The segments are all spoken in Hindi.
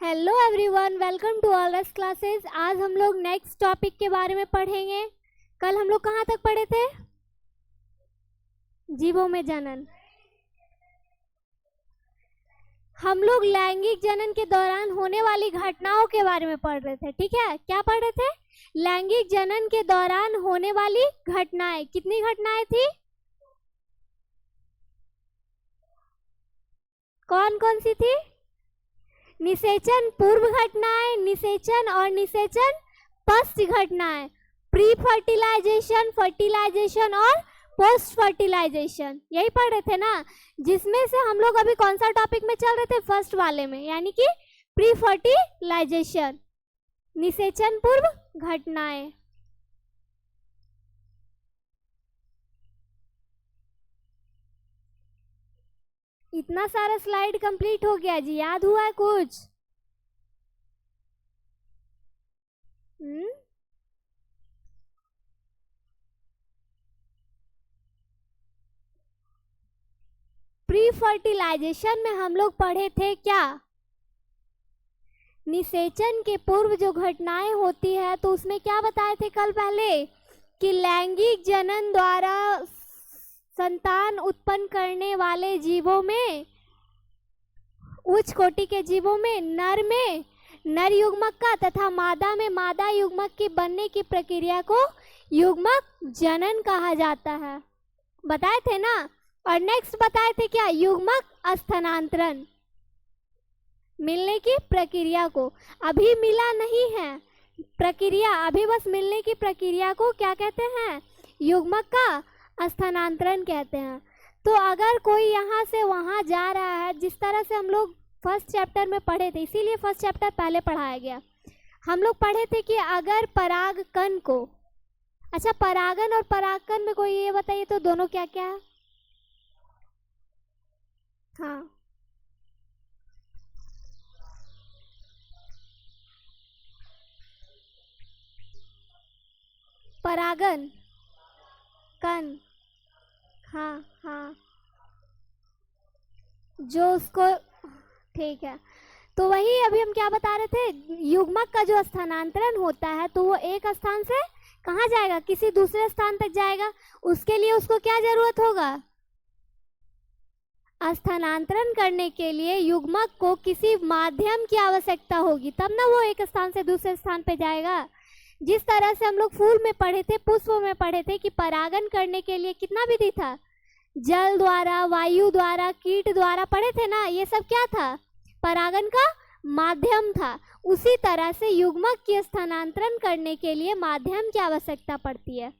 हेलो एवरीवन, वेलकम टू ऑलरेस क्लासेस। आज हम लोग नेक्स्ट टॉपिक के बारे में पढ़ेंगे। कल हम लोग कहाँ तक पढ़े थे? जीवों में जनन। हम लोग लैंगिक जनन के दौरान होने वाली घटनाओं के बारे में पढ़ रहे थे। ठीक है, क्या पढ़ रहे थे? लैंगिक जनन के दौरान होने वाली घटनाएं। कितनी घटनाएं थी? कौन कौन सी थी? निषेचन पूर्व घटनाएं, निषेचन और निषेचन पश्च घटनाएं, प्री फर्टिलाइजेशन, फर्टिलाइजेशन और पोस्ट फर्टिलाइजेशन। यही पढ़ रहे थे ना, जिसमें से हम लोग अभी कौन सा टॉपिक में चल रहे थे? फर्स्ट वाले में, यानी कि प्री फर्टिलाइजेशन, निषेचन पूर्व घटनाएं। इतना सारा स्लाइड कंप्लीट हो गया जी, याद हुआ है कुछ? प्री फर्टिलाइजेशन में हम लोग पढ़े थे क्या? निषेचन के पूर्व जो घटनाएं होती है, तो उसमें क्या बताए थे कल पहले कि लैंगिक जनन द्वारा संतान उत्पन्न करने वाले जीवों में, उच्च कोटि के जीवों में नर युग्मक का तथा मादा में मादा युग्मक की बनने की प्रक्रिया को युग्मक जनन कहा जाता है। बताए थे ना। और नेक्स्ट बताए थे क्या? युग्मक स्थानांतरण, मिलने की प्रक्रिया को। अभी मिला नहीं है प्रक्रिया, अभी बस मिलने की प्रक्रिया को क्या कहते हैं? युग्मक का स्थानांतरण कहते हैं। तो अगर कोई यहाँ से वहाँ जा रहा है, जिस तरह से हम लोग फर्स्ट चैप्टर में पढ़े थे, इसीलिए फर्स्ट चैप्टर पहले पढ़ाया गया। हम लोग पढ़े थे कि अगर परागकण को, अच्छा परागन और परागकण में कोई ये बताइए तो दोनों क्या क्या है? हाँ, परागन कण, हाँ हाँ, जो उसको, ठीक है। तो वही अभी हम क्या बता रहे थे, युग्मक का जो स्थानांतरण होता है, तो वो एक स्थान से कहाँ जाएगा? किसी दूसरे स्थान तक जाएगा। उसके लिए उसको क्या जरूरत होगा? स्थानांतरण करने के लिए युग्मक को किसी माध्यम की आवश्यकता होगी, तब ना वो एक स्थान से दूसरे स्थान पे जाएगा। जिस तरह से हम लोग फूल में पढ़े थे, पुष्पों में पढ़े थे कि परागन करने के लिए कितना विधि था? जल द्वारा, वायु द्वारा, कीट द्वारा, पढ़े थे ना। ये सब क्या था? परागन का माध्यम था। उसी तरह से युग्मक की स्थानांतरण करने के लिए माध्यम की आवश्यकता पड़ती है।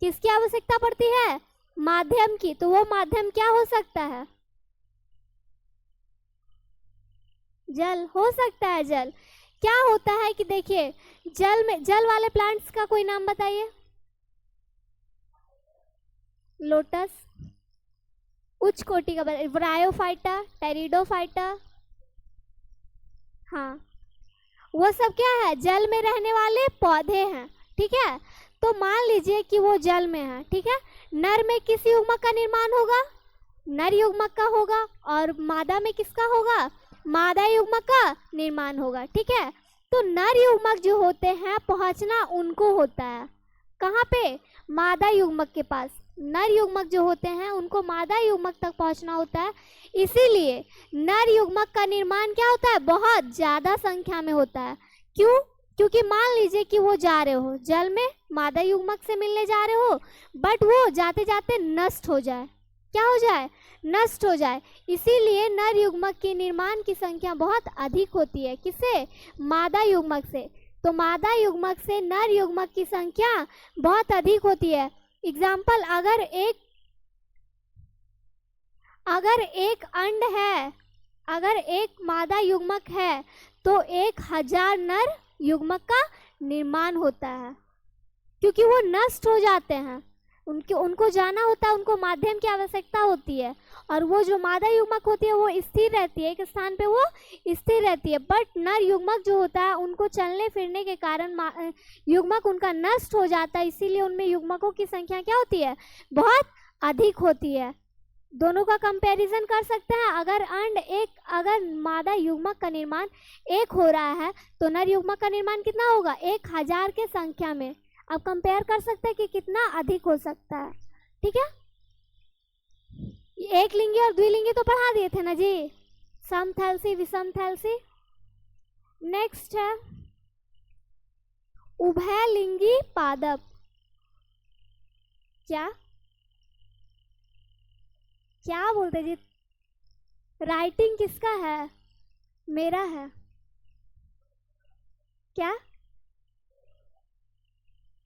किसकी आवश्यकता पड़ती है? माध्यम की। तो वो माध्यम क्या हो सकता है? जल हो सकता है। जल क्या होता है कि देखिए, जल में, जल वाले प्लांट्स का कोई नाम बताइए। लोटस, उच्च कोटि का, ब्रायोफाइटा, टेरिडोफाइटा, हाँ, वो सब क्या है? जल में रहने वाले पौधे हैं। ठीक है, तो मान लीजिए कि वो जल में है। ठीक है, नर में किस युग्मक का निर्माण होगा? नर युग्मक का होगा। और मादा में किसका होगा? मादा युग्मक का निर्माण होगा। ठीक है, तो नर युग्मक जो होते हैं, पहुंचना उनको होता है कहाँ पे? मादा युग्मक के पास। नर युग्मक जो होते हैं, उनको मादा युग्मक तक पहुंचना होता है। इसीलिए नर युग्मक का निर्माण क्या होता है? बहुत ज्यादा संख्या में होता है। क्यों? क्योंकि मान लीजिए कि वो जा रहे हो जल में, मादा युग्मक से मिलने जा रहे हो, बट वो जाते जाते नष्ट हो जाए। क्या हो जाए? नष्ट हो जाए। इसीलिए नर युग्मक के निर्माण की संख्या बहुत अधिक होती है। किससे? मादा युग्मक से। तो मादा युग्मक से नर युग्मक की संख्या बहुत अधिक होती है। एग्जाम्पल, अगर एक अंड है, अगर एक मादा युग्मक है, तो 1000 नर युग्मक का निर्माण होता है। क्योंकि वो नष्ट हो जाते हैं, उनको जाना होता है, उनको माध्यम की आवश्यकता होती है। और वो जो मादा युग्मक होती है, वो स्थिर रहती है, एक स्थान पे वो स्थिर रहती है। बट नर युग्मक जो होता है, उनको चलने फिरने के कारण युग्मक उनका नष्ट हो जाता है। इसीलिए उनमें युग्मकों की संख्या क्या होती है? बहुत अधिक होती है। दोनों का कंपैरिजन कर सकते हैं। अगर मादा युग्मक का निर्माण 1 हो रहा है तो नर युग्मक का निर्माण कितना होगा? 1000 के संख्या में। अब कंपेयर कर सकते हैं कि कितना अधिक हो सकता है। ठीक है, एक लिंगी और द्विलिंगी तो पढ़ा दिए थे ना जी, समथैलेसी विषमथैलेसी। नेक्स्ट है उभयलिंगी पादप। क्या बोलते जी? राइटिंग किसका है? मेरा है क्या?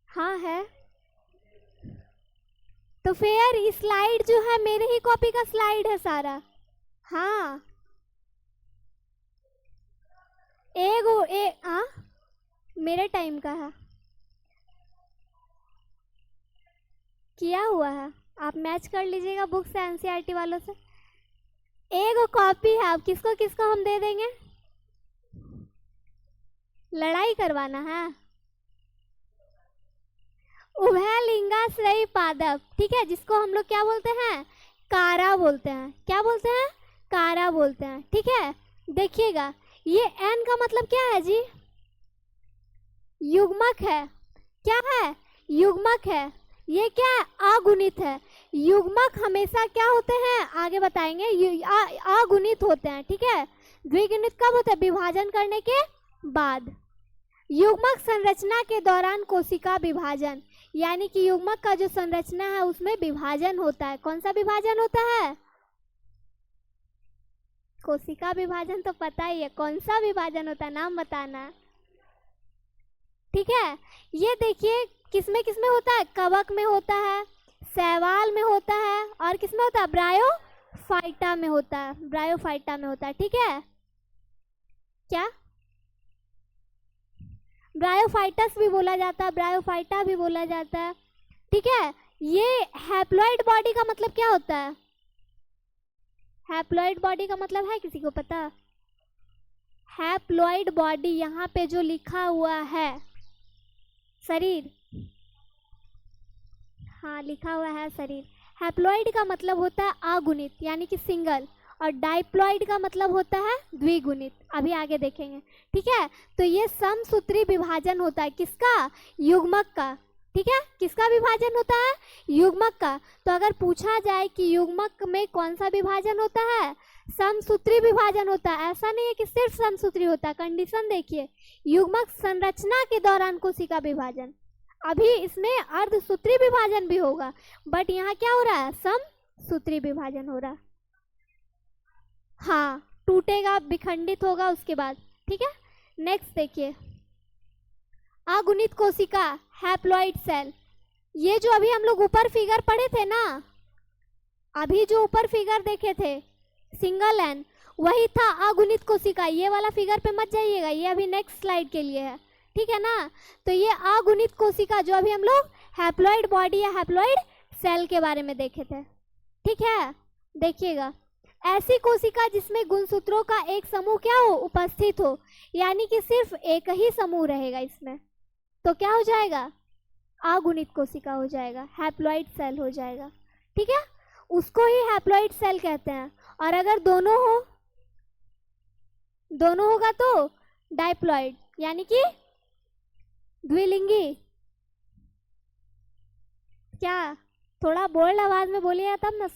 हाँ है। तो फिर स्लाइड जो है मेरे ही कॉपी का स्लाइड है सारा। हाँ मेरे टाइम का है, किया हुआ है। आप मैच कर लीजिएगा बुक से, एनसीईआरटी वालों से। एक कॉपी है, आप किसको किसको हम दे देंगे? लड़ाई करवाना है। उभयलिंगाश्रयी पादप, ठीक है, जिसको हम लोग क्या बोलते हैं? कारा बोलते हैं। क्या बोलते हैं? कारा बोलते हैं। ठीक है, देखिएगा ये एन का मतलब क्या है जी? युग्मक है। क्या है? युग्मक है। ये क्या है? अगुणित है। युग्मक हमेशा क्या होते हैं? आगे बताएंगे। अगुणित होते हैं। ठीक है, द्विगुणित कब होते हैं? विभाजन करने के बाद। युग्मक संरचना के दौरान कोशिका विभाजन, यानी कि युग्मक का जो संरचना है उसमें विभाजन होता है। कौन सा विभाजन होता है? कोशिका विभाजन तो पता ही है, कौन सा विभाजन होता है नाम बताना। ठीक है, ये देखिए किसमें किसमें होता है? कवक में होता है, शैवाल में होता है, और किसमें होता है? ब्रायोफाइटा में होता है। ब्रायोफाइटा में होता है। ठीक है, क्या ब्रायोफाइटस भी बोला जाता है, ब्रायोफाइटा भी बोला जाता है। ठीक है, ये हैप्लॉइड बॉडी का मतलब क्या होता है? हैप्लॉइड बॉडी का मतलब है किसी को पता? हैप्लॉइड बॉडी यहाँ पे जो लिखा हुआ है शरीर, हाँ लिखा हुआ है शरीर। हैप्लॉइड का मतलब होता है अगुणित, यानी कि सिंगल, और डाइप्लॉइड का मतलब होता है द्विगुणित। अभी आगे देखेंगे। ठीक है, तो ये समसूत्री विभाजन होता है किसका? युग्मक का। ठीक है, किसका विभाजन होता है? युग्मक का। तो अगर पूछा जाए कि युग्मक में कौन सा विभाजन होता है? समसूत्री विभाजन होता है। ऐसा नहीं है कि सिर्फ समसूत्री होता है, कंडीशन देखिए, युग्मक संरचना के दौरान कोशिका विभाजन। अभी इसमें अर्धसूत्री विभाजन भी होगा, बट यहाँ क्या हो रहा है? समसूत्री विभाजन हो रहा है। हाँ, टूटेगा, विखंडित होगा उसके बाद। ठीक है, नेक्स्ट देखिए, अगुणित कोशिका, हैप्लॉइड सेल। ये जो अभी हम लोग ऊपर फिगर पढ़े थे ना, अभी जो ऊपर फिगर देखे थे सिंगल एन, वही था अगुणित कोशिका। ये वाला फिगर पे मत जाइएगा, ये अभी नेक्स्ट स्लाइड के लिए है। ठीक है ना, तो ये अगुणित कोशिका जो अभी हम लोग हैप्लॉइड बॉडी या हैप्लॉइड सेल के बारे में देखे थे। ठीक है, देखिएगा, ऐसी कोशिका जिसमें गुणसूत्रों का एक समूह क्या हो? उपस्थित हो, यानी कि सिर्फ एक ही समूह रहेगा इसमें, तो क्या हो जाएगा? अगुणित कोशिका हो जाएगा, हैप्लॉइड सेल हो जाएगा। ठीक है, उसको ही हैप्लॉइड सेल कहते हैं। और अगर दोनों होगा तो डाइप्लॉइड, यानी कि द्विलिंगी। क्या थोड़ा बोल्ड आवाज में बोलिए तब ना।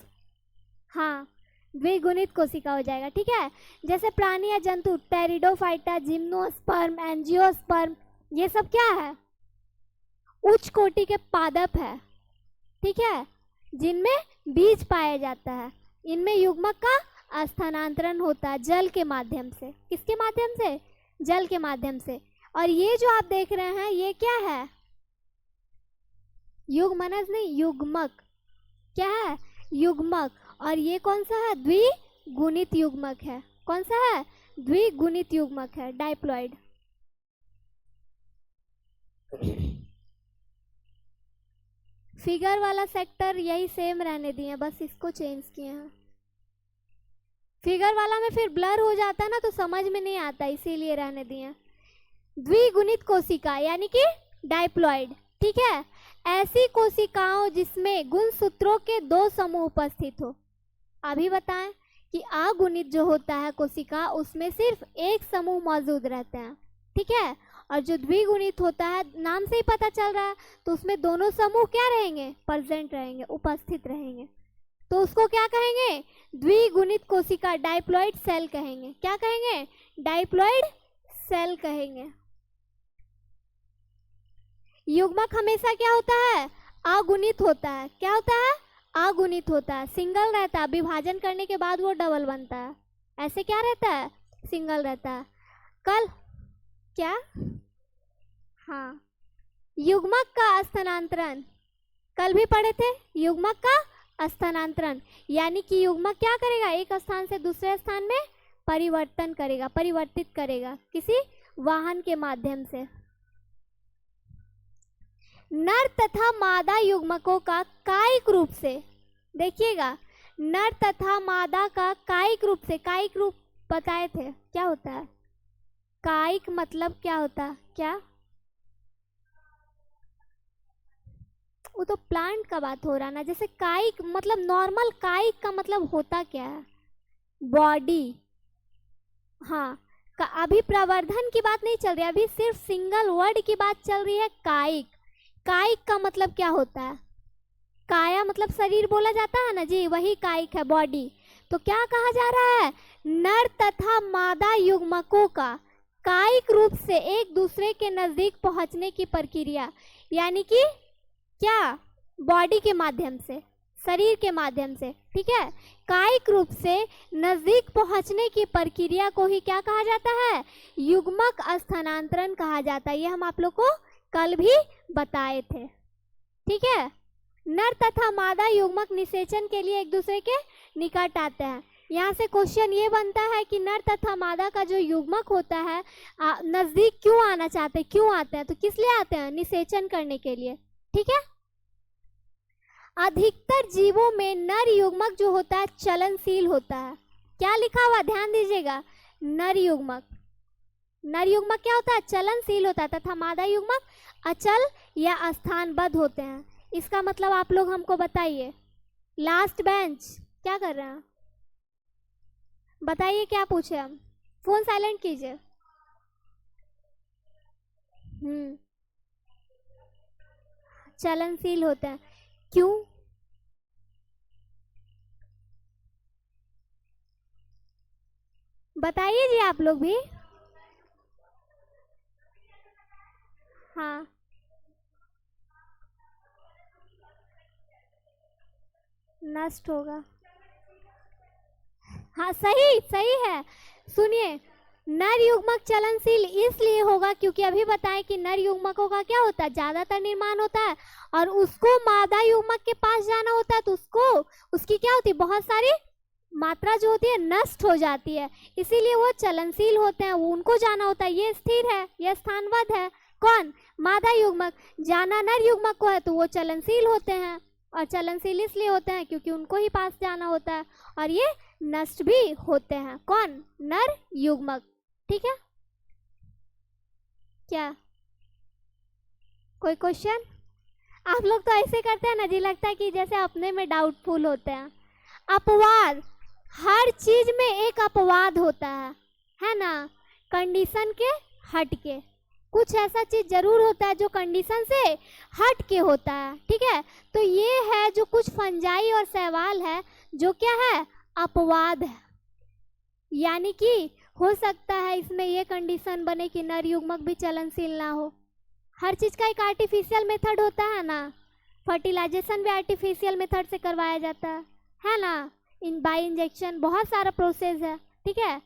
हाँ, द्विगुणित कोशिका हो जाएगा। ठीक है, जैसे प्राणी या जंतु, टेरिडोफाइटा, जिम्नोस्पर्म, एंजियोस्पर्म, ये सब क्या है? उच्च कोटि के पादप है। ठीक है, जिनमें बीज पाया जाता है। इनमें युग्मक का स्थानांतरण होता है जल के माध्यम से। किसके माध्यम से? जल के माध्यम से। और ये जो आप देख रहे हैं ये क्या है? युग्मनज नहीं, युग्मक। क्या है? युग्मक। और ये कौन सा है? द्विगुणित युग्मक है। कौन सा है? द्विगुणित युग्मक है, डाइप्लॉइड। फिगर वाला सेक्टर यही सेम रहने दिए, बस इसको चेंज किए हैं। फिगर वाला में फिर ब्लर हो जाता है ना, तो समझ में नहीं आता, इसीलिए रहने दिए। द्विगुणित कोशिका यानी कि डाइप्लॉइड। ठीक है, ऐसी कोशिकाओं जिसमें गुणसूत्रों के 2 समूह उपस्थित हो। अभी बताएं कि अगुणित जो होता है कोशिका उसमें सिर्फ एक समूह मौजूद रहते हैं, ठीक है। और जो द्विगुणित होता है नाम से ही पता चल रहा है, तो उसमें दोनों समूह क्या रहेंगे, प्रेजेंट रहेंगे, उपस्थित रहेंगे। तो उसको क्या कहेंगे, द्विगुणित कोशिका, डाइप्लॉइड सेल कहेंगे। क्या कहेंगे, डाइप्लॉइड सेल कहेंगे। युग्मक हमेशा क्या होता है, अगुणित होता है। क्या होता है, अगुणित होता है, सिंगल रहता है। विभाजन करने के बाद वो डबल बनता है, ऐसे क्या रहता है, सिंगल रहता है। कल क्या, हाँ, युग्मक का स्थानांतरण कल भी पढ़े थे। युग्मक का स्थानांतरण यानी कि युग्मक क्या करेगा, एक स्थान से दूसरे स्थान में परिवर्तन करेगा, परिवर्तित करेगा किसी वाहन के माध्यम से। नर तथा मादा युग्मकों का कायिक रूप से, देखिएगा, नर तथा मादा का कायिक रूप से, कायिक रूप बताए थे क्या होता है, कायिक मतलब क्या होता है, क्या, वो तो प्लांट का बात हो रहा ना। जैसे कायिक मतलब नॉर्मल, कायिक का मतलब होता क्या है, बॉडी। हाँ, अभी प्रवर्धन की बात नहीं चल रही, अभी सिर्फ सिंगल वर्ड की बात चल रही है, कायिक। कायिक का मतलब क्या होता है, काया मतलब शरीर बोला जाता है ना जी, वही कायिक है, बॉडी। तो क्या कहा जा रहा है, नर तथा मादा युग्मकों का कायिक रूप से एक दूसरे के नजदीक पहुंचने की प्रक्रिया, यानी कि क्या, बॉडी के माध्यम से, शरीर के माध्यम से, ठीक है, कायिक रूप से नजदीक पहुंचने की प्रक्रिया को ही क्या कहा जाता है, युग्मक स्थानांतरण कहा जाता है। ये हम आप लोग को कल भी बताए थे, ठीक है। नर तथा मादा युग्मक निषेचन के लिए एक दूसरे के निकट आते हैं। यहाँ से क्वेश्चन ये बनता है कि नर तथा मादा का जो युग्मक होता है नजदीक क्यों आना चाहते हैं, क्यों आते हैं, तो किस लिए आते हैं, निषेचन करने के लिए, ठीक है। अधिकतर जीवों में नर युग्मक जो होता है चलनशील होता है। क्या लिखा हुआ, ध्यान दीजिएगा, नर युग्मक, नर युग्मक क्या होता है, चलनशील होता है, तथा मादा युग्मक अचल या स्थानबद्ध होते हैं। इसका मतलब आप लोग हमको बताइए। लास्ट बेंच क्या कर रहे हैं, बताइए क्या पूछे हम, फोन साइलेंट कीजिए। चलनशील होते हैं, क्यों, बताइए जी आप लोग भी। हाँ, नष्ट होगा, हाँ सही सही है। सुनिए, नर युग्मक चलनशील इसलिए होगा क्योंकि अभी बताएं कि नर युग्मकों का क्या होता है, ज्यादातर निर्माण होता है और उसको मादा युग्मक के पास जाना होता है, तो उसको उसकी क्या होती है, बहुत सारी मात्रा जो होती है नष्ट हो जाती है, इसीलिए वो चलनशील होते हैं, वो उनको जाना होता है। ये स्थिर है, ये स्थानबद्ध है, कौन, मादा युग्मक। जाना नर युग्मक को है तो वो चलनशील होते हैं, और चलनशील इसलिए होते हैं क्योंकि उनको ही पास जाना होता है, और ये नष्ट भी होते हैं, कौन, नर युग्मक, ठीक है। क्या कोई क्वेश्चन, आप लोग तो ऐसे करते हैं ना जी, लगता है कि जैसे अपने में डाउटफुल होते हैं। अपवाद, हर चीज में एक अपवाद होता है ना, कंडीशन के हट के, कुछ ऐसा चीज जरूर होता है जो कंडीशन से हट के होता है, ठीक है। तो ये है जो कुछ फंजाई और शैवाल है जो क्या है, अपवाद है, यानी कि हो सकता है इसमें ये कंडीशन बने कि नर युग्मक भी चलनशील ना हो। हर चीज का एक आर्टिफिशियल मेथड होता है ना, फर्टिलाइजेशन भी आर्टिफिशियल मेथड से करवाया जाता है ना, इन बाय इंजेक्शन, बहुत सारा प्रोसेस है, ठीक है।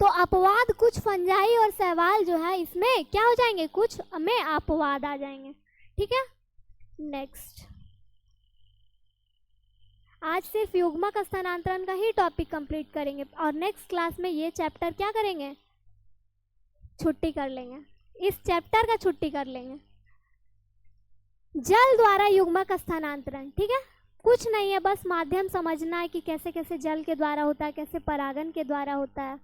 तो अपवाद, कुछ फंजाई और शैवाल जो है इसमें क्या हो जाएंगे, कुछ में अपवाद आ जाएंगे, ठीक है। नेक्स्ट, आज सिर्फ युग्मक स्थानांतरण का ही टॉपिक कंप्लीट करेंगे और नेक्स्ट क्लास में ये चैप्टर क्या करेंगे, छुट्टी कर लेंगे, इस चैप्टर का छुट्टी कर लेंगे। जल द्वारा युग्मक स्थानांतरण, ठीक है, कुछ नहीं है, बस माध्यम समझना है कि कैसे कैसे जल के द्वारा होता है, कैसे परागन के द्वारा होता है।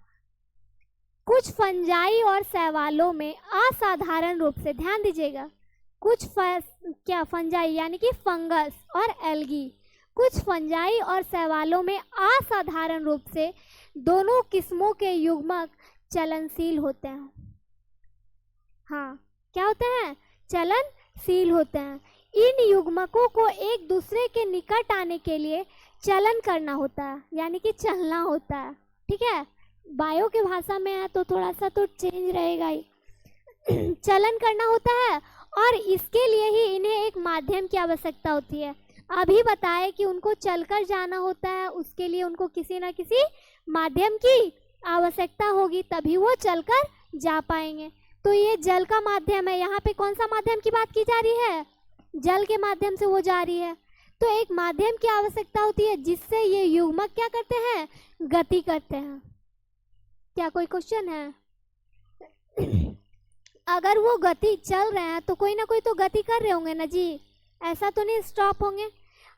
कुछ फंजाई और शैवालों में असाधारण रूप से, ध्यान दीजिएगा, कुछ क्या फंजाई यानी कि फंगस और एल्गी, कुछ फंजाई और शैवालों में असाधारण रूप से दोनों किस्मों के युग्मक चलनशील होते हैं। हाँ, क्या होते हैं? चलनशील होते हैं। इन युग्मकों को एक दूसरे के निकट आने के लिए चलन करना होता है, यानी कि चलना होता है। ठीक है, बायो के भाषा में है तो थोड़ा सा तो चेंज रहेगा ही। चलन करना होता है और इसके लिए ही इन्हें एक माध्यम की आवश्यकता होती है। अभी बताए कि उनको चलकर जाना होता है, उसके लिए उनको किसी ना किसी माध्यम की आवश्यकता होगी, तभी वो चलकर जा पाएंगे। तो ये जल का माध्यम है। यहाँ पे कौन सा माध्यम की बात की जा रही है? जल के माध्यम से वो जा रही है। तो एक माध्यम की आवश्यकता होती है जिससे ये युग्मक क्या करते हैं? गति करते हैं। क्या कोई क्वेश्चन है? अगर वो गति चल रहे हैं तो कोई ना कोई तो गति कर रहे होंगे ना जी, ऐसा तो नहीं स्टॉप होंगे।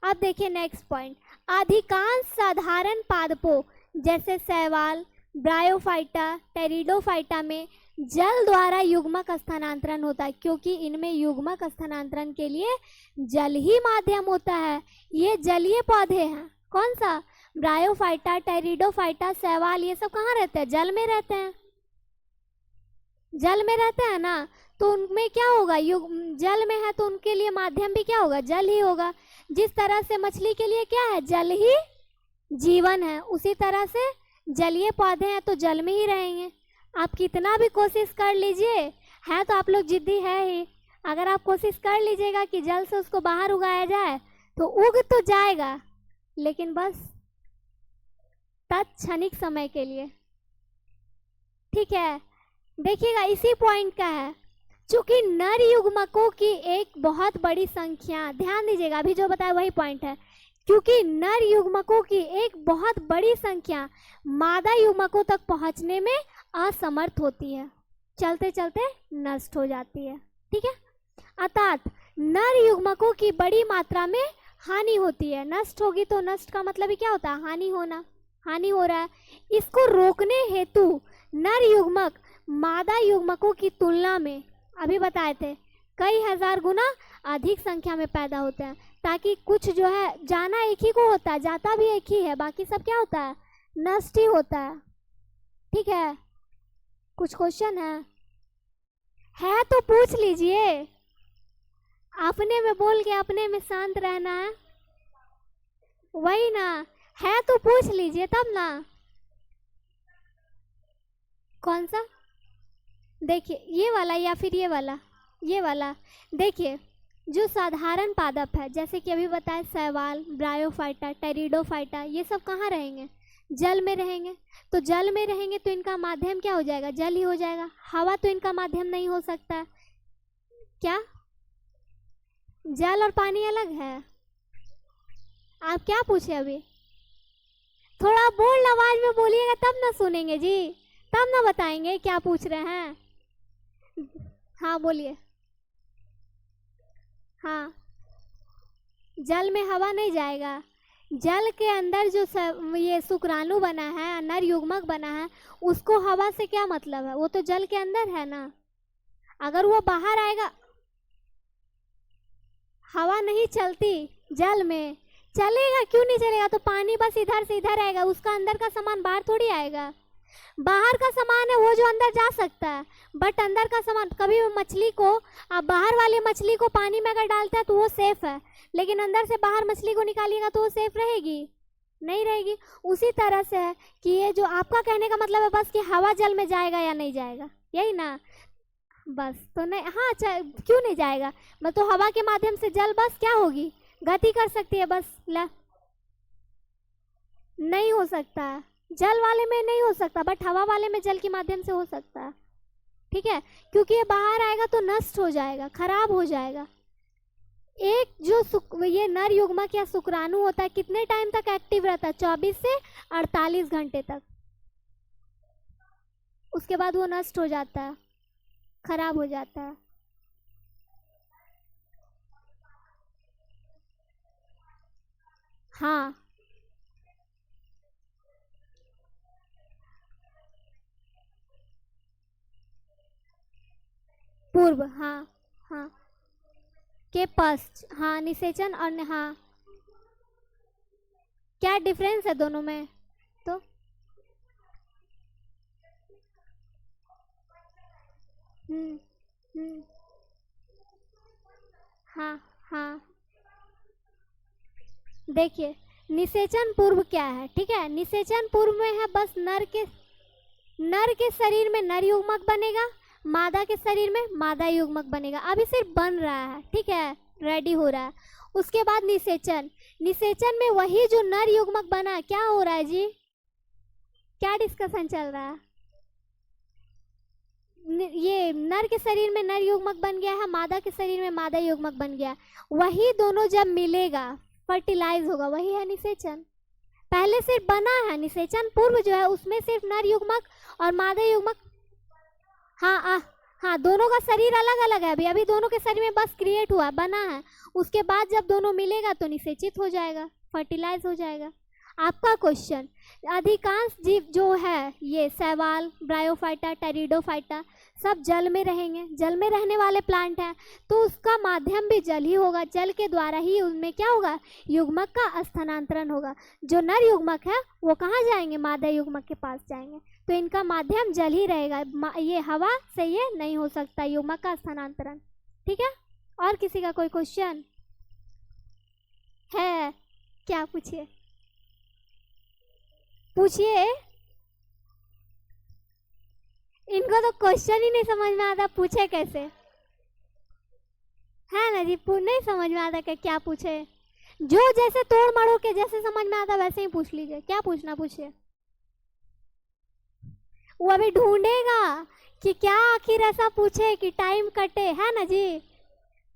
अब देखिए नेक्स्ट पॉइंट, अधिकांश साधारण पादपों जैसे शैवाल, ब्रायोफाइटा, टेरिडोफाइटा में जल द्वारा युग्मक स्थानांतरण होता है, क्योंकि इनमें युग्मक स्थानांतरण के लिए जल ही माध्यम होता है। ये जलीय पौधे हैं। कौन सा? ब्रायोफाइटा, टेरिडोफाइटा, शैवाल, ये सब कहाँ रहते हैं? जल में रहते हैं। जल में रहते हैं ना, तो उनमें क्या होगा? जल में है तो उनके लिए माध्यम भी क्या होगा? जल ही होगा। जिस तरह से मछली के लिए क्या है? जल ही जीवन है, उसी तरह से जलीय पौधे हैं तो जल में ही रहेंगे। आप कितना भी कोशिश कर लीजिए, है तो आप लोग जिद्दी है ही, अगर आप कोशिश कर लीजिएगा कि जल से उसको बाहर उगाया जाए तो उग तो जाएगा, लेकिन बस तत्क्षणिक समय के लिए। ठीक है, देखिएगा इसी पॉइंट का है। चूंकि नर युग्मकों की एक बहुत बड़ी संख्या, ध्यान दीजिएगा अभी जो बताया वही पॉइंट है, क्योंकि नर युग्मकों की एक बहुत बड़ी संख्या मादा युग्मकों तक पहुंचने में असमर्थ होती है, चलते चलते नष्ट हो जाती है। ठीक है, अर्थात नर युग्मकों की बड़ी मात्रा में हानि होती है। नष्ट होगी तो नष्ट का मतलब ही क्या होता है? हानि होना। हानि हो रहा है। इसको रोकने हेतु नर युग्मक मादा युग्मकों की तुलना में, अभी बताए थे, कई हजार गुना अधिक संख्या में पैदा होते हैं, ताकि कुछ जो है जाना एक ही को होता है, जाता भी एक ही है, बाकी सब क्या होता है? नष्ट ही होता है। ठीक है, कुछ क्वेश्चन है तो पूछ लीजिए। अपने में बोल के अपने में शांत रहना है, वही ना, है तो पूछ लीजिए तब ना। कौन सा? देखिए ये वाला या फिर ये वाला? ये वाला। देखिए जो साधारण पादप है, जैसे कि अभी बताए शैवाल, ब्रायोफाइटा, टेरिडोफाइटा, ये सब कहाँ रहेंगे? जल में रहेंगे। तो जल में रहेंगे तो इनका माध्यम क्या हो जाएगा? जल ही हो जाएगा। हवा तो इनका माध्यम नहीं हो सकता। क्या जल और पानी अलग है? आप क्या पूछे अभी? थोड़ा बोल्ड आवाज में बोलिएगा तब ना सुनेंगे जी, तब ना बताएंगे क्या पूछ रहे हैं। हाँ बोलिए। हाँ, जल में हवा नहीं जाएगा। जल के अंदर जो ये शुक्राणु बना है, नर युग्मक बना है, उसको हवा से क्या मतलब है? वो तो जल के अंदर है ना। अगर वो बाहर आएगा, हवा नहीं चलती जल में, चलेगा क्यों नहीं चलेगा? तो पानी बस इधर से इधर आएगा, उसका अंदर का सामान बाहर थोड़ी आएगा। बाहर का सामान है वो जो अंदर जा सकता है, बट अंदर का सामान, कभी मछली को आप बाहर वाली मछली को पानी में अगर डालते हैं तो वो सेफ है, लेकिन अंदर से बाहर मछली को निकालिएगा तो वो सेफ रहेगी? नहीं रहेगी। उसी तरह से है कि ये जो आपका कहने का मतलब है बस कि हवा जल में जाएगा या नहीं जाएगा, यही ना? बस तो नहीं, हाँ क्यों नहीं जाएगा? मैं तो हवा के माध्यम से जल बस क्या होगी? गति कर सकती है बस। नहीं हो सकता, जल वाले में नहीं हो सकता, बट हवा वाले में जल के माध्यम से हो सकता है। ठीक है, क्योंकि ये बाहर आएगा तो नष्ट हो जाएगा, खराब हो जाएगा। एक जो ये नर युग्मक या शुक्राणु होता है, कितने टाइम तक एक्टिव रहता है? 24 से 48 घंटे तक। उसके बाद वो नष्ट हो जाता है, खराब हो जाता है। हाँ, पूर्व, हाँ हाँ, के पश्च, हाँ निषेचन और हाँ क्या डिफरेंस है दोनों में? तो हम्म हम्म हाँ हाँ, देखिए निषेचन पूर्व क्या है, ठीक है, निषेचन पूर्व में है बस नर के शरीर में नर युग्मक बनेगा, मादा के शरीर में मादा युग्मक बनेगा। अभी सिर्फ बन रहा है, ठीक है, रेडी हो रहा है। उसके बाद निषेचन, निषेचन में वही जो नर युग्मक बना, क्या हो रहा है जी, क्या डिस्कशन चल रहा है? ये नर के शरीर में नर युग्मक बन गया है, मादा के शरीर में मादा युग्मक बन गया, वही दोनों जब मिलेगा फर्टिलाइज होगा, वही है निषेचन। पहले सिर्फ बना है, निषेचन पूर्व जो है उसमें सिर्फ नर युग्मक और मादा युग्मक। हाँ हाँ, दोनों का शरीर अलग अलग है, अभी अभी दोनों के शरीर में बस क्रिएट हुआ, बना है। उसके बाद जब दोनों मिलेगा तो निषेचित हो जाएगा, फर्टिलाइज हो जाएगा। आपका क्वेश्चन, अधिकांश जीव जो है ये शैवाल, ब्रायोफाइटा, टेरिडोफाइटा सब जल में रहेंगे, जल में रहने वाले प्लांट हैं, तो उसका माध्यम भी जल ही होगा, जल के द्वारा ही उनमें क्या होगा, युग्मक का स्थानांतरण होगा। जो नर युग्मक है वो कहाँ जाएंगे, मादा युग्मक के पास जाएंगे, तो इनका माध्यम जल ही रहेगा, ये हवा से ये नहीं हो सकता युग्मक का स्थानांतरण, ठीक है। और किसी का कोई क्वेश्चन है क्या? पूछिए पूछिए, इनको तो क्वेश्चन ही नहीं समझ में आता, पूछे कैसे, है ना जी, नहीं समझ में आता क्या पूछे, जो जैसे तोड़ मड़ो के जैसे समझ में आता वैसे ही पूछ लीजिए, क्या पूछना पूछिए। वो अभी ढूंढेगा कि क्या आखिर ऐसा पूछे कि टाइम कटे, है ना जी,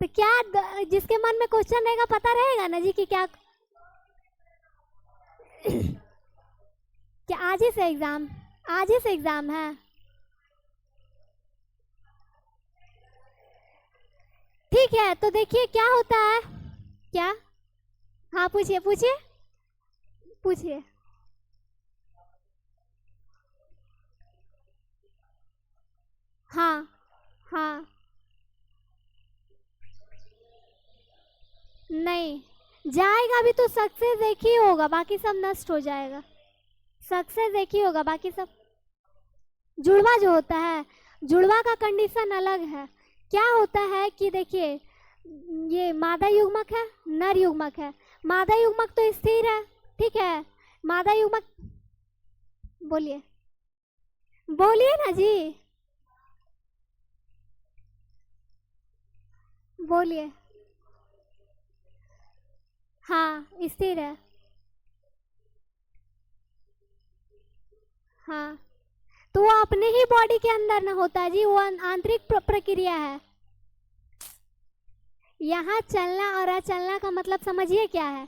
तो क्या जिसके मन में क्वेश्चन रहेगा पता रहेगा ना जी कि क्या क्या आज ही से एग्जाम है। ठीक है, तो देखिए क्या होता है, क्या, हाँ पूछिए पूछिए पूछिए। हाँ हाँ, नहीं जाएगा भी तो सक्सेस एक ही होगा, बाकी सब नष्ट हो जाएगा, सक्सेस एक ही होगा, बाकी सब। जुड़वा जो होता है, जुड़वा का कंडीशन अलग है। क्या होता है कि देखिए ये मादा युग्मक है, नर युग्मक है, मादा युग्मक तो स्थिर है, ठीक है, मादा युग्मक, बोलिए बोलिए ना जी, बोलिए। हाँ स्थिर है, हाँ, तो वो अपने ही बॉडी के अंदर ना होता है जी, वो आंतरिक प्रक्रिया है। यहाँ चलना और अचलना का मतलब समझिए क्या है,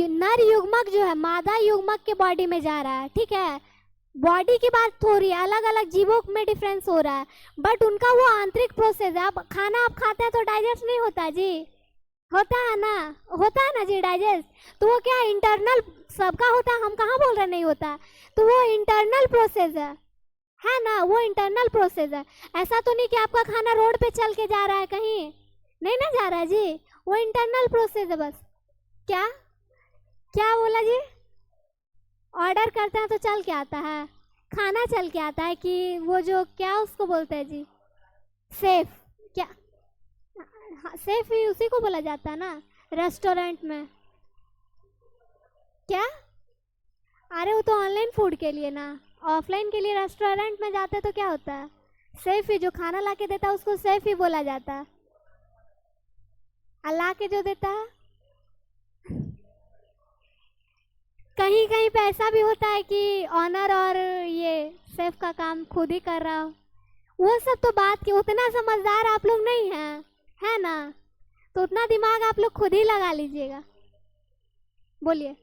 नर युग्मक जो है मादा युग्मक के बॉडी में जा रहा है, ठीक है, बॉडी की बात थोड़ी, अलग अलग जीवों में डिफरेंस हो रहा है, बट उनका वो आंतरिक प्रोसेस है। अब खाना आप खाते हैं तो डाइजेस्ट नहीं होता जी, होता है ना जी डाइजेस्ट, तो वो क्या इंटरनल सबका होता है, हम कहाँ बोल रहे नहीं होता, तो वो इंटरनल प्रोसेस है ना, वो इंटरनल प्रोसेस है। ऐसा तो नहीं कि आपका खाना रोड पे चल के जा रहा है कहीं, नहीं ना जा रहा है जी, वो इंटरनल प्रोसेस है बस। क्या क्या बोला जी, ऑर्डर करते हैं तो चल के आता है, खाना चल के आता है कि वो जो क्या उसको बोलते हैं जी, सेफ, क्या, हाँ, सेफ ही उसी को बोला जाता है ना रेस्टोरेंट में, क्या, अरे वो तो ऑनलाइन फूड के लिए ना, ऑफलाइन के लिए रेस्टोरेंट में जाते तो क्या होता है, सेफ ही, जो खाना ला के देता है उसको सेफ ही बोला जाता है, अल्लाह के जो देता है। कहीं कहीं पे ऐसा भी होता है कि ऑनर और ये सेफ का काम खुद ही कर रहा हो, वो सब तो बात की, उतना समझदार आप लोग नहीं हैं, है ना, तो उतना दिमाग आप लोग खुद ही लगा लीजिएगा। बोलिए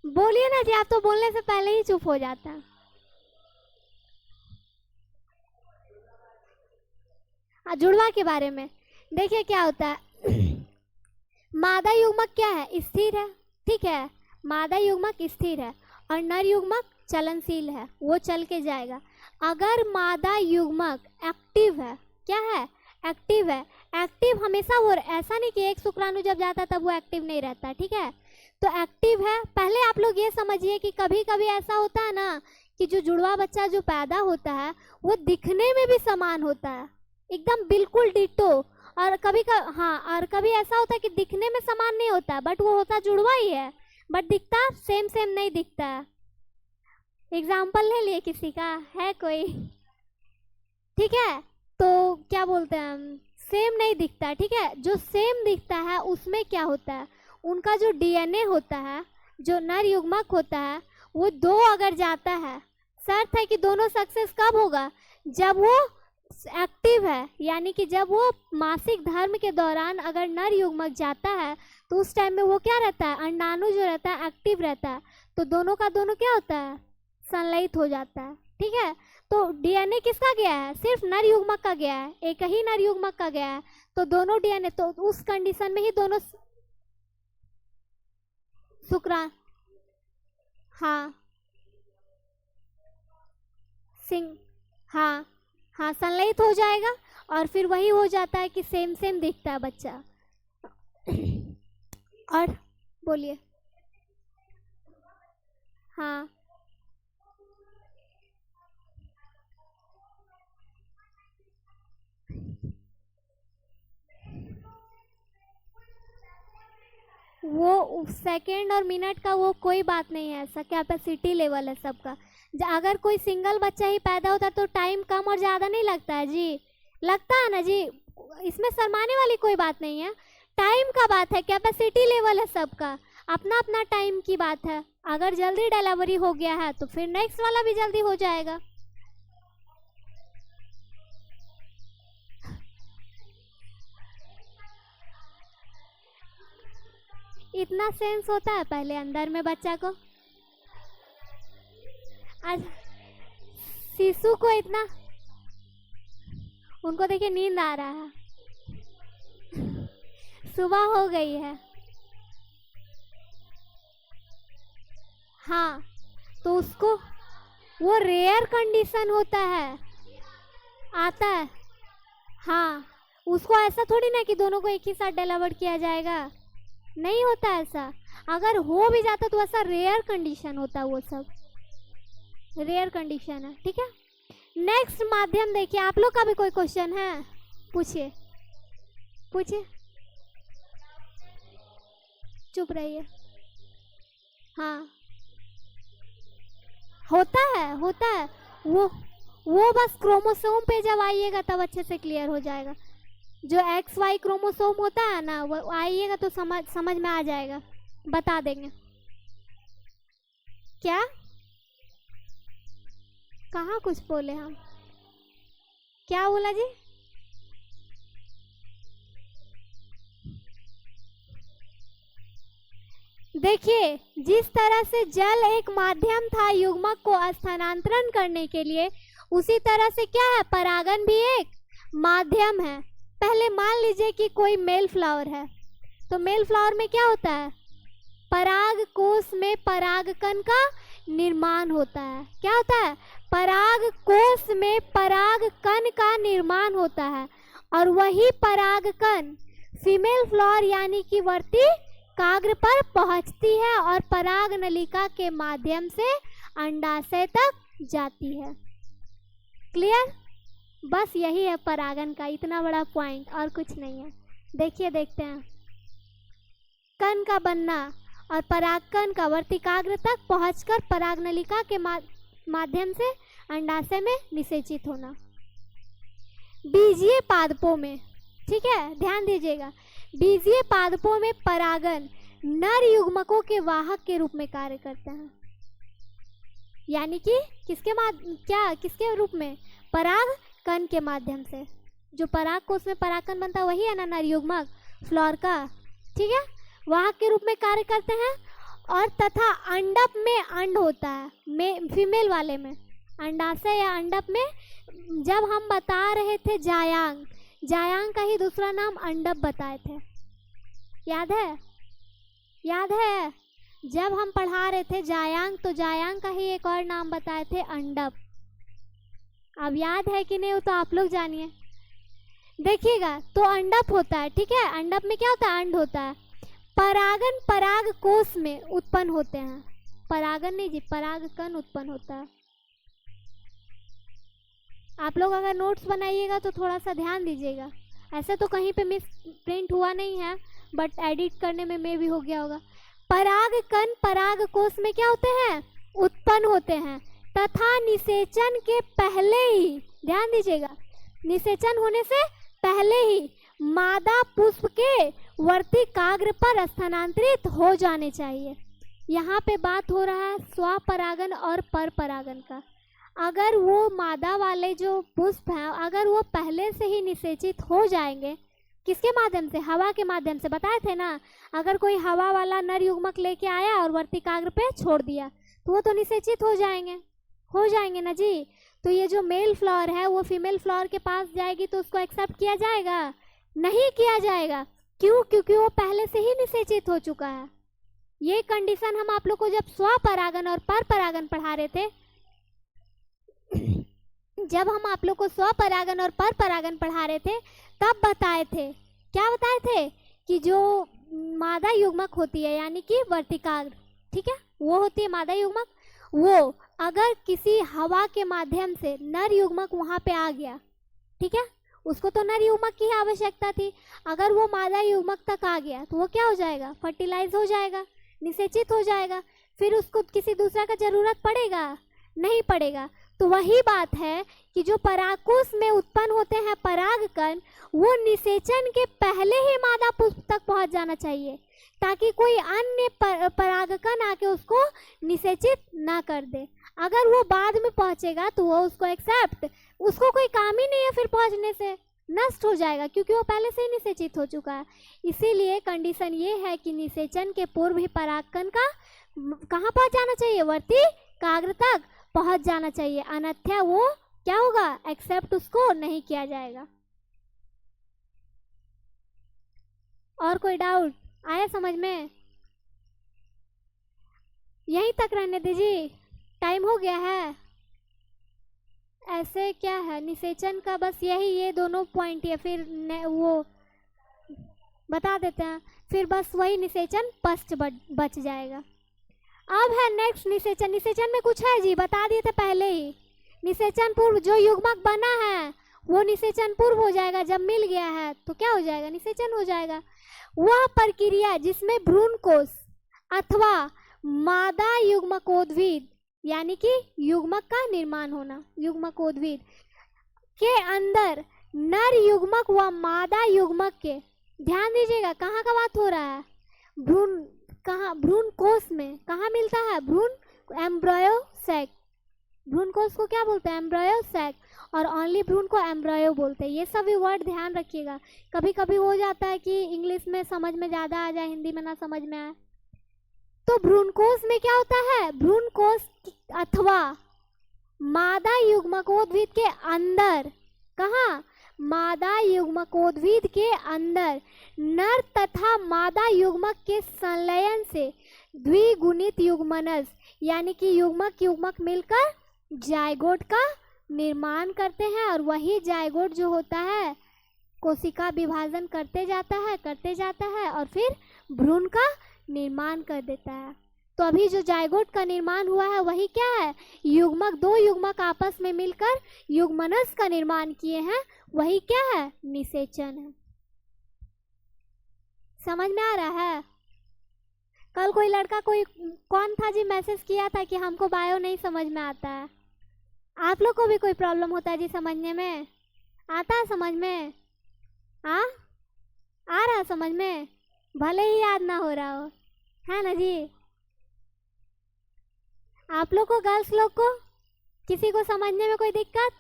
बोलिए ना जी, आप तो बोलने से पहले ही चुप हो जाता है। जुड़वा के बारे में देखिए क्या होता है, मादा युग्मक क्या है, स्थिर है, ठीक है, मादा युग्मक स्थिर है और नर युग्मक चलनशील है, वो चल के जाएगा। अगर मादा युग्मक एक्टिव है, क्या है, एक्टिव है, एक्टिव हमेशा वो, ऐसा नहीं कि एक शुक्राणु जब जाता है तब वो एक्टिव नहीं रहता, ठीक है, तो एक्टिव है। पहले आप लोग ये समझिए कि कभी कभी ऐसा होता है ना कि जो जुड़वा बच्चा जो पैदा होता है वो दिखने में भी समान होता है, एकदम बिल्कुल डिट्टो। और कभी और कभी ऐसा होता है कि दिखने में समान नहीं होता बट वो होता जुड़वा ही है, बट दिखता सेम सेम नहीं दिखता है। एग्जाम्पल ले लिए किसी का है कोई? ठीक है, तो क्या बोलते हैं हम, सेम नहीं दिखता। ठीक है, जो सेम दिखता है उसमें क्या होता है, उनका जो डीएनए होता है, जो नर युग्मक होता है, वो दो अगर जाता है, शर्त है कि दोनों सक्सेस कब होगा, जब वो एक्टिव है, यानी कि जब वो मासिक धर्म के दौरान अगर नर युग्मक जाता है तो उस टाइम में वो क्या रहता है, अंडाणु जो रहता है एक्टिव रहता है, तो दोनों का दोनों क्या होता है, संलयित हो जाता है। ठीक है, तो डीएनए किसका गया है, सिर्फ नर युग्मक का गया है, एक ही नर युग्मक का गया है, तो दोनों डीएनए, तो उस कंडीशन में ही दोनों शुक्राणु, हाँ हाँ हाँ संलयित हो जाएगा, और फिर वही हो जाता है कि सेम सेम दिखता है बच्चा। और बोलिए। हाँ वो सेकंड और मिनट का वो कोई बात नहीं है, ऐसा कैपेसिटी लेवल है सबका। अगर कोई सिंगल बच्चा ही पैदा होता तो टाइम कम और ज़्यादा नहीं लगता है जी, लगता है ना जी, इसमें शर्माने वाली कोई बात नहीं है। टाइम का बात है, कैपेसिटी लेवल है सबका, अपना अपना टाइम की बात है। अगर जल्दी डिलीवरी हो गया है तो फिर नेक्स्ट वाला भी जल्दी हो जाएगा। इतना सेंस होता है पहले अंदर में बच्चा को, आज शिशु को इतना, उनको देखिए नींद आ रहा है, सुबह हो गई है। हाँ, तो उसको वो रेयर कंडीशन होता है, आता है। हाँ, उसको ऐसा थोड़ी ना कि दोनों को एक ही साथ डिलीवर किया जाएगा, नहीं होता ऐसा। अगर हो भी जाता तो ऐसा रेयर कंडीशन होता, वो सब रेयर कंडीशन है। ठीक है, नेक्स्ट माध्यम देखिए। आप लोग का भी कोई क्वेश्चन है, पूछिए पूछिए, चुप रहिए। हाँ होता है वो बस क्रोमोसोम पे जब आइएगा तब अच्छे से क्लियर हो जाएगा। जो एक्स वाई क्रोमोसोम होता है ना, वो आइएगा तो समझ में आ जाएगा, बता देंगे। क्या, कहाँ कुछ बोले हम, क्या बोला जी? देखिए, जिस तरह से जल एक माध्यम था युग्मक को स्थानांतरण करने के लिए, उसी तरह से क्या है, परागन भी एक माध्यम है। पहले मान लीजिए कि कोई मेल फ्लावर है, तो मेल फ्लावर में क्या होता है, पराग कोश में परागकण का निर्माण होता है। क्या होता है, पराग कोश में परागकण का निर्माण होता है, और वही परागकण फीमेल फ्लावर यानी कि वर्ती काग्र पर पहुंचती है और पराग नलिका के माध्यम से अंडाशय तक जाती है। क्लियर? बस यही है परागन का इतना बड़ा पॉइंट, और कुछ नहीं है। देखिए, देखते हैं, कण का बनना और परागकण का वर्तिकाग्र तक पहुंचकर पराग नलिका के माध्यम से अंडाशय में निषेचित होना। बीजीय पादपों में, ठीक है, ध्यान दीजिएगा, बीजीय पादपों में परागन नर युग्मकों के वाहक के रूप में कार्य करते हैं। यानी कि किसके रूप में, पराग कण के माध्यम से। जो पराग कोश में परागकण बनता है वही है ना नर युग्मक फ्लोर का, ठीक है, वाहक के रूप में कार्य करते हैं। और तथा अंडप में अंड होता है, फीमेल वाले में अंडाशय या अंडप में। जब हम बता रहे थे जायांग का ही दूसरा नाम अंडप बताए थे, याद है? जब हम पढ़ा रहे थे जायांग, तो जायांग का ही एक और नाम बताए थे अंडप। अब याद है कि नहीं वो तो आप लोग जानिए। देखिएगा, तो अंडप होता है, ठीक है, अंडप में क्या होता है, अंड होता है। परागन पराग कोश में उत्पन्न होते हैं। परागन नहीं जी, परागकण उत्पन्न होता है। आप लोग अगर नोट्स बनाइएगा तो थोड़ा सा ध्यान दीजिएगा। ऐसे तो कहीं पे मिस प्रिंट हुआ नहीं है, बट एडिट करने में भी हो गया होगा। परागकण पराग कोश में क्या होते हैं? उत्पन्न होते हैं तथा निषेचन के पहले ही, ध्यान दीजिएगा, निषेचन होने से पहले ही मादा पुष्प के वर्तिकाग्र पर स्थानांतरित हो जाने चाहिए। यहाँ पे बात हो रहा है स्वपरागन और परपरागन का। अगर वो मादा वाले जो पुष्प हैं, अगर वो पहले से ही निषेचित हो जाएंगे, किसके माध्यम से? हवा के माध्यम से। बताए थे ना, अगर कोई हवा वाला नर युग्मक लेके आया और वर्तिकाग्र पे छोड़ दिया तो वो तो निषेचित हो जाएंगे ना जी। तो ये जो मेल फ्लावर है वो फीमेल फ्लावर के पास जाएगी तो उसको एक्सेप्ट किया जाएगा? नहीं किया जाएगा। क्यों? क्योंकि वो पहले से ही निषेचित हो चुका है। ये कंडीशन हम आप लोग को जब स्वपरागन और परपरागन पढ़ा रहे थे, जब हम आप लोग को स्वपरागन और परपरागन पढ़ा रहे थे तब बताए थे, क्या बताए थे? कि जो मादा युग्मक होती है यानी कि वर्तिकाग्र, ठीक है, वो होती है मादा युग्मक। वो अगर किसी हवा के माध्यम से नर युग्मक वहां पे आ गया, ठीक है, उसको तो नर युग्मक की आवश्यकता थी। अगर वो मादा युग्मक तक आ गया तो वो क्या हो जाएगा? फर्टिलाइज हो जाएगा, निषेचित हो जाएगा। फिर उसको किसी दूसरा का जरूरत पड़ेगा? नहीं पड़ेगा। तो वही बात है कि जो परागकोश में उत्पन्न होते हैं परागकण, वो निषेचन के पहले ही मादा पुष्प तक पहुंच जाना चाहिए ताकि कोई अन्य परागकण आके उसको निषेचित ना कर दे। अगर वो बाद में पहुंचेगा तो वो उसको एक्सेप्ट, उसको कोई काम ही नहीं है फिर पहुंचने से, नष्ट हो जाएगा क्योंकि वो पहले से ही निषेचित हो चुका है। इसीलिए कंडीशन ये है कि निषेचन के पूर्व ही परागकण का कहाँ पहुंच जाना चाहिए? वर्तिकाग्र तक पहुंच जाना चाहिए, अन्यथा वो क्या होगा? एक्सेप्ट उसको नहीं किया जाएगा। और कोई डाउट आया समझ में? यहीं तक रहने दीजिए, टाइम हो गया है। ऐसे क्या है, निषेचन का बस यही ये दोनों पॉइंट है, फिर वो बता देते हैं, फिर बस वही निषेचन पश्च बच जाएगा। अब है नेक्स्ट निषेचन। निषेचन में कुछ है जी, बता दिए थे पहले ही। निषेचन पूर्व जो युग्मक बना है वो निषेचन पूर्व हो जाएगा। जब मिल गया है तो क्या हो जाएगा? निषेचन हो जाएगा। वह प्रक्रिया जिसमें भ्रूण कोश अथवा मादा युग्मकोद्भिद यानी कि युग्मक का निर्माण होना, युग्मकोद्भिद के अंदर नर युग्मक व मादा युग्मक के, ध्यान दीजिएगा कहाँ का बात हो रहा है? भ्रूण, कहाँ? भ्रूण कोश में। कहाँ मिलता है? भ्रूण एम्ब्रायो सैक। भ्रूण कोश को क्या बोलते हैं? Embryo sac. और ओनली भ्रूण को एम्ब्रायो बोलते हैं। ये सभी वर्ड ध्यान रखिएगा। कभी कभी हो जाता है कि इंग्लिश में समझ में ज़्यादा आ जाए, हिंदी में ना समझ में आए। तो भ्रूण कोश में क्या होता है? भ्रूण कोश अथवा मादा युग्मकोद्भिद के अंदर, कहाँ? मादा युग्मकोद्भिद के अंदर नर तथा मादा युग्मक के संलयन से द्विगुणित युग्मनज यानी कि युग्मक युग्मक मिलकर जायगोट का निर्माण करते हैं। और वही जायगोट जो होता है कोशिका विभाजन करते जाता है और फिर भ्रूण का निर्माण कर देता है। तो अभी जो जायगोट का निर्माण हुआ है वही क्या है? युग्मक, दो युग्मक आपस में मिलकर युग्मनज का निर्माण किए हैं, वही क्या है? निषेचन है। समझ में आ रहा है? कल कोई लड़का, कोई कौन था जी, मैसेज किया था कि हमको बायो नहीं समझ में आता है। आप लोग को भी कोई प्रॉब्लम होता है जी समझने में? आता है समझ में? आ रहा समझ में? भले ही याद ना हो रहा हो, है ना जी? आप लोग को, गर्ल्स लोग को, किसी को समझने में कोई दिक्कत?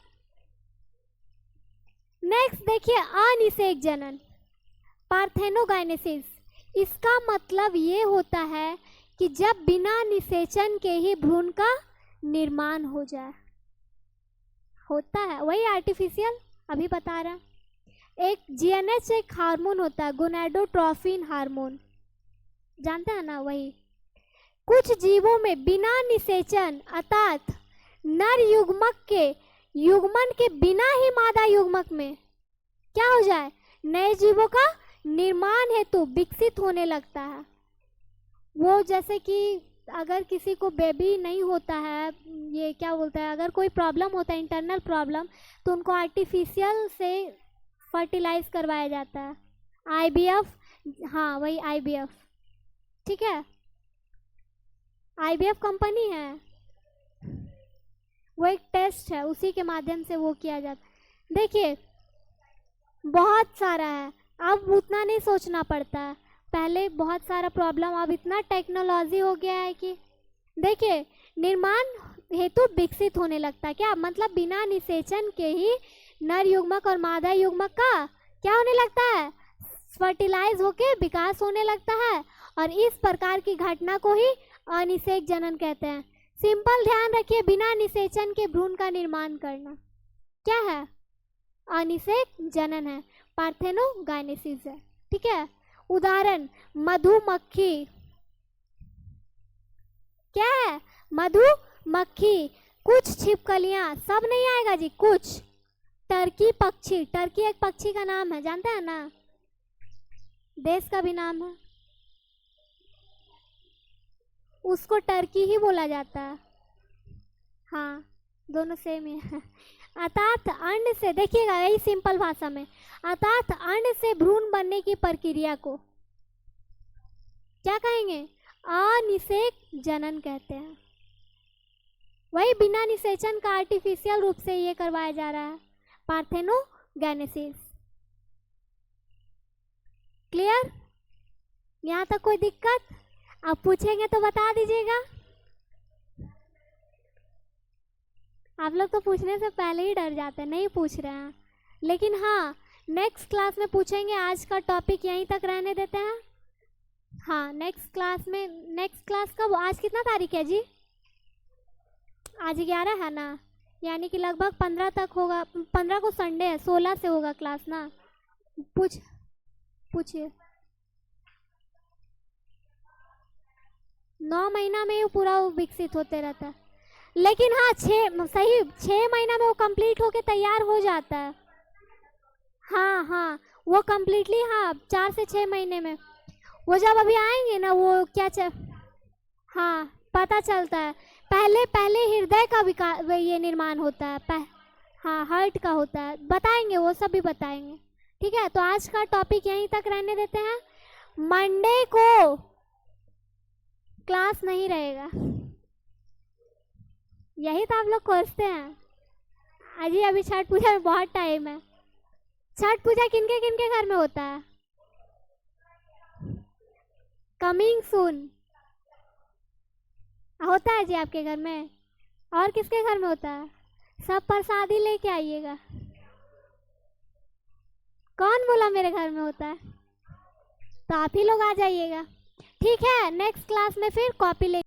नेक्स्ट देखिए, अनिषेक जनन, पार्थेनोगाइनेसिस। इसका मतलब ये होता है कि जब बिना निषेचन के ही भ्रूण का निर्माण हो जाए, होता है वही आर्टिफिशियल, अभी बता रहा। एक जीएनएच एक हार्मोन होता है, गोनाडोट्रोफिन हार्मोन, जानते हैं ना? वही कुछ जीवों में बिना निषेचन अर्थात नर युग्मक के युग्मन के बिना ही मादा युग्मक में क्या हो जाए? नए जीवों का निर्माण हेतु विकसित होने लगता है। वो जैसे कि अगर किसी को बेबी नहीं होता है, ये क्या बोलता है, अगर कोई प्रॉब्लम होता है इंटरनल प्रॉब्लम, तो उनको आर्टिफिशियल से फर्टिलाइज करवाया जाता है, आईवीएफ। हाँ वही आईवीएफ, ठीक है, आईवीएफ कंपनी है, वो एक टेस्ट है, उसी के माध्यम से वो किया जाता है। देखिए बहुत सारा है, अब उतना नहीं सोचना पड़ता है, पहले बहुत सारा प्रॉब्लम, अब इतना टेक्नोलॉजी हो गया है कि देखिए निर्माण हेतु विकसित होने लगता है। क्या मतलब बिना निषेचन के ही नर युग्मक और मादा युग्मक का क्या होने लगता है, फर्टिलाइज होके विकास होने लगता है, और इस प्रकार की घटना को ही अनिषेक जनन कहते हैं। सिंपल ध्यान रखिए, बिना निषेचन के भ्रूण का निर्माण करना क्या है, अनिषेक जनन है, पार्थेनोगाइनेसिस है, ठीक है। उदाहरण मधुमक्खी, क्या है, मधुमक्खी, कुछ छिपकलियां, सब नहीं आएगा जी, कुछ, टर्की पक्षी, टर्की एक पक्षी का नाम है, जानते हैं ना, देश का भी नाम है, उसको टर्की ही बोला जाता है, हाँ दोनों सेम ही है। अर्थात अंड से, देखिएगा यही सिंपल भाषा में, अर्थात अंड से भ्रूण बनने की प्रक्रिया को क्या कहेंगे, अनिषेक जनन कहते हैं। वही बिना निषेचन का आर्टिफिशियल रूप से ये करवाया जा रहा है, पार्थेनोगेनेसिस। क्लियर, यहाँ तक कोई दिक्कत, आप पूछेंगे तो बता दीजिएगा। आप लोग तो पूछने से पहले ही डर जाते हैं, नहीं पूछ रहे हैं, लेकिन हाँ नेक्स्ट क्लास में पूछेंगे, आज का टॉपिक यहीं तक रहने देते हैं। हाँ नेक्स्ट क्लास में, नेक्स्ट क्लास कब, आज कितना तारीख है जी, आज 11 है ना, यानी कि लगभग 15 तक होगा, 15 को संडे है, 16 से होगा क्लास ना, पूछिए। 9 महीना में वो पूरा विकसित होते रहता है, लेकिन हाँ 6 महीना में वो कंप्लीट होके तैयार हो जाता है। हाँ हाँ वो कम्प्लीटली, हाँ 4 से 6 महीने में, वो जब अभी आएंगे ना, वो क्या हाँ पता चलता है, पहले पहले हृदय का विकास, ये निर्माण होता है, हाँ हार्ट का होता है, बताएंगे वो सब भी बताएंगे, ठीक है। तो आज का टॉपिक यहीं तक रहने देते हैं, मंडे को क्लास नहीं रहेगा, यही तो आप लोग खोजते हैं। अजी अभी छठ पूजा में बहुत टाइम है, छठ पूजा किनके किनके घर में होता है, कमिंग सून होता है जी आपके घर में, और किसके घर में होता है, सब प्रसादी लेके आइएगा। कौन बोला मेरे घर में होता है, तो आप ही लोग आ जाइएगा, ठीक है। नेक्स्ट क्लास में फिर कॉपी ले